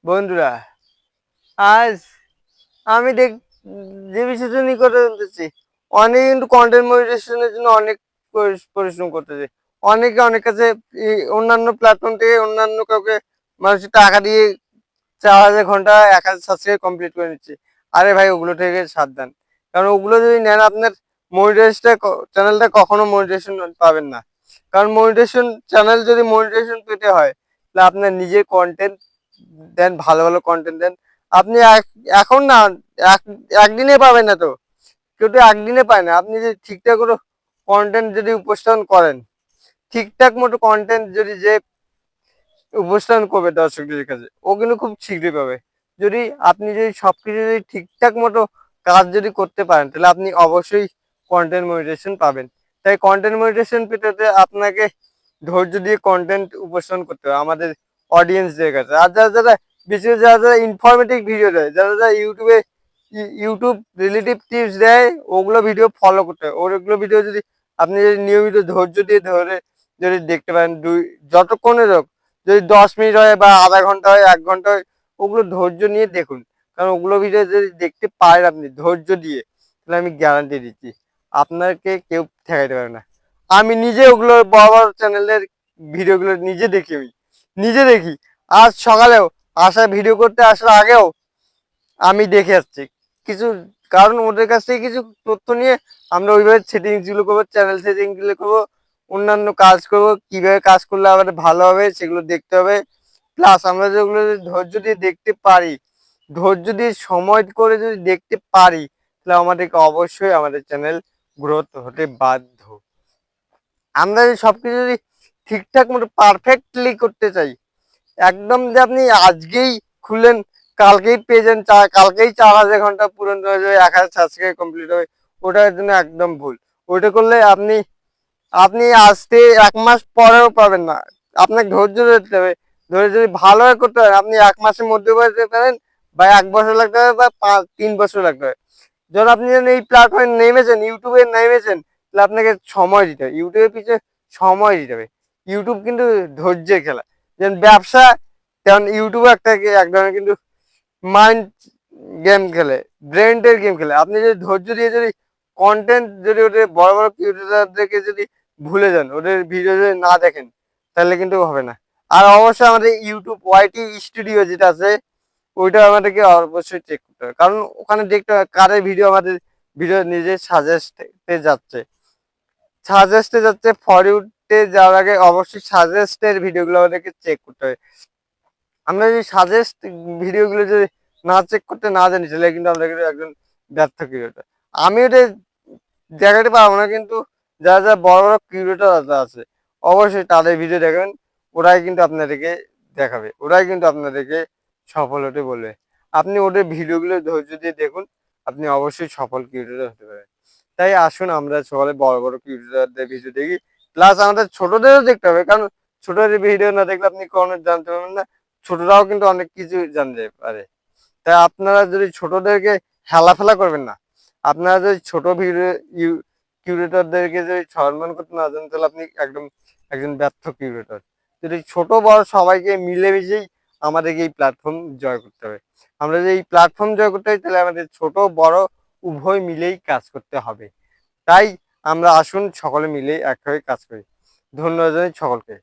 বন্ধুরা, আজ আমি যে বিষয়টা নিয়ে কথা বলতেছি, অনেকে কিন্তু কন্টেন্ট মনিটাইজেশনের জন্য অনেক পরিশ্রম করতেছে। অনেকে অনেক কাছে অন্যান্য প্ল্যাটফর্ম থেকে অন্যান্য কাউকে মানুষের টাকা দিয়ে 4000 ঘন্টা 1000 সাবস্ক্রাইব কমপ্লিট করে নিচ্ছে। আরে ভাই, ওগুলো থেকে সাবধান। কারণ ওগুলো যদি নেন, আপনার মনিটাইজটা চ্যানেলটা কখনো মনিটাইজেশন পাবেন না। কারণ মনিটাইজেশন চ্যানেল যদি মনিটাইজেশন পেতে হয়, তাহলে আপনার নিজের কন্টেন্ট দেন, ভালো ভালো কন্টেন্ট দেন। আপনি এখন না, এক একদিনে পাবেন না তো, কেউ তো একদিনে পায় না। আপনি যদি ঠিকঠাক করে কন্টেন্ট যদি উপস্থাপন করেন, ঠিকঠাক মতো কন্টেন্ট যদি যে উপস্থাপন করবে দর্শকদের কাছে, ও কিন্তু খুব শীঘ্রই পাবে। যদি আপনি যদি সবকিছু যদি ঠিকঠাক মতো কাজ যদি করতে পারেন, তাহলে আপনি অবশ্যই কন্টেন্ট মনিটাইজেশন পাবেন। তাই কন্টেন্ট মনিটাইজেশন পেতে হলে আপনাকে ধৈর্য দিয়ে কন্টেন্ট উপস্থাপন করতে হবে আমাদের অডিয়েন্সদের কাছে। আর যারা যারা বিশেষ যারা যারা ইনফরমেটিভ ভিডিও দেয়, যারা যারা ইউটিউব রিলেটিভ টিপস দেয়, ওগুলো ভিডিও ফলো করতে হবে। ওগুলো ভিডিও যদি আপনি যদি নিয়মিত ধৈর্য দিয়ে ধরে যদি দেখতে পারেন, যতক্ষণের হোক, যদি 10 মিনিট হয় বা আধা ঘন্টা হয়, 1 ঘন্টা হয়, ওগুলো ধৈর্য নিয়ে দেখুন। কারণ ওগুলো ভিডিও যদি দেখতে পারেন আপনি ধৈর্য দিয়ে, তাহলে আমি গ্যারান্টি দিচ্ছি আপনাকে কেউ ঠেকাইতে পারবে না। আমি নিজে ওগুলো বড় বড় চ্যানেলের ভিডিওগুলো নিজে দেখি। আজ সকালেও ভিডিও করতে আসার আগেও আমি দেখে আসছি কিছু। কারণ ওদের কাছ থেকে কিছু তথ্য নিয়ে আমরা ওইভাবে সেটিংস গুলো করবো, চ্যানেল সেটিং গুলো করবো, অন্যান্য কাজ করবো, কিভাবে কাজ করলে আমাদের ভালো হবে সেগুলো দেখতে হবে। প্লাস আমরা যেগুলো যদি ধৈর্য দিয়ে দেখতে পারি, ধৈর্য দিয়ে সময় করে যদি দেখতে পারি, তাহলে আমাদেরকে অবশ্যই আমাদের চ্যানেল গ্রোথ হতে বাধ্য। আমরা যদি সবকিছু যদি ঠিকঠাক মতো পারফেক্টলি করতে চাই, একদম যে আপনি আজকেই খুললেন, কালকেই পেয়ে যান, কালকেই 4000 ঘন্টা পূরণ হয়ে যাবে, 1000 সাবস্ক্রাইব কমপ্লিট হবে, ওটার জন্য একদম ভুল। ওইটা করলে আপনি আপনি আসতে 1 মাস পরেও পাবেন না। আপনাকে ধৈর্য ধরতে হবে। ধরে যদি ভালোভাবে করতে পারেন, আপনি 1 মাসের মধ্যে করতে পারেন, বা 1 বছর লাগতে পারে, বা 3 বছর লাগতে পারে। যখন আপনি যখন এই প্ল্যাটফর্মে নেমেছেন, ইউটিউবে নেমেছেন, তাহলে আপনাকে সময় দিতে হবে, ইউটিউবের পিছনে সময় দিতে হবে। ইউটিউব কিন্তু ধৈর্যের খেলা। যেমন ব্যবসা, তেমন ইউটিউবে এক ধরনের কিন্তু মাইন্ড গেম খেলে, ব্রেনের গেম খেলে। আপনি যদি ধৈর্য দিয়ে যদি কন্টেন্ট যদি ওদের বড় বড় ক্রিয়েটরদেরকে যদি ভুলে যান, ওদের ভিডিও যদি না দেখেন, তাহলে কিন্তু হবে না। আর অবশ্যই আমাদের ইউটিউব ওয়াইটি স্টুডিও যেটা আছে, ওইটা আমাদেরকে অবশ্যই চেক করতে হবে। কারণ ওখানে দেখতে হবে কারের ভিডিও আমাদের ভিডিও নিজে সাজেস্টে যাচ্ছে, ফর ইউতে যাওয়ার আগে অবশ্যই সাজেস্টের ভিডিওগুলো আমাদেরকে চেক করতে হবে। আমরা যদি সাজেস্ট ভিডিওগুলো যদি না চেক করতে না জানি, তাহলে কিন্তু আমরা কিন্তু একজন ব্যর্থ ক্রিয়েটর। আমি ওটা দেখাতে পারবো না, কিন্তু যারা যারা বড় বড় ক্রিয়েটর আছে, অবশ্যই তাদের ভিডিও দেখবেন। ওরাই কিন্তু আপনাদেরকে দেখাবে, ওরাই কিন্তু আপনাদেরকে সফল হতে বলবে। আপনি ওদের ভিডিওগুলো ধৈর্য দিয়ে দেখুন, আপনি অবশ্যই সফল ক্রিয়েটর হতে পারবেন। তাই আসুন আমরা সবাই বড় বড় ক্রিয়েটরদের ভিডিও দেখি। প্লাস আমাদের ছোটদেরও দেখতে হবে, কারণ ছোটদের ভিডিও না দেখলে আপনি কোনো জানতে পারবেন না। ছোটরাও কিন্তু অনেক কিছু জানতে পারে। তাই আপনারা যদি ছোটদেরকে হেলাফেলা করবেন না। আপনারা যদি ছোট ভিডিও কিউরেটরদেরকে যদি সম্মান করতে না জানেন, তাহলে আপনি একদম একজন ব্যর্থ কিউরেটর। যদি ছোট বড় সবাইকে মিলেমিশেই আমাদেরকে এই প্ল্যাটফর্ম জয় করতে হবে। আমরা যদি এই প্ল্যাটফর্ম জয় করতে হয়, তাহলে আমাদের ছোট বড় উভয় মিলেই কাজ করতে হবে। তাই আমরা আসুন সকলে মিলে এক হয়ে কাজ করি। ধন্যবাদ জানাই সকলকে।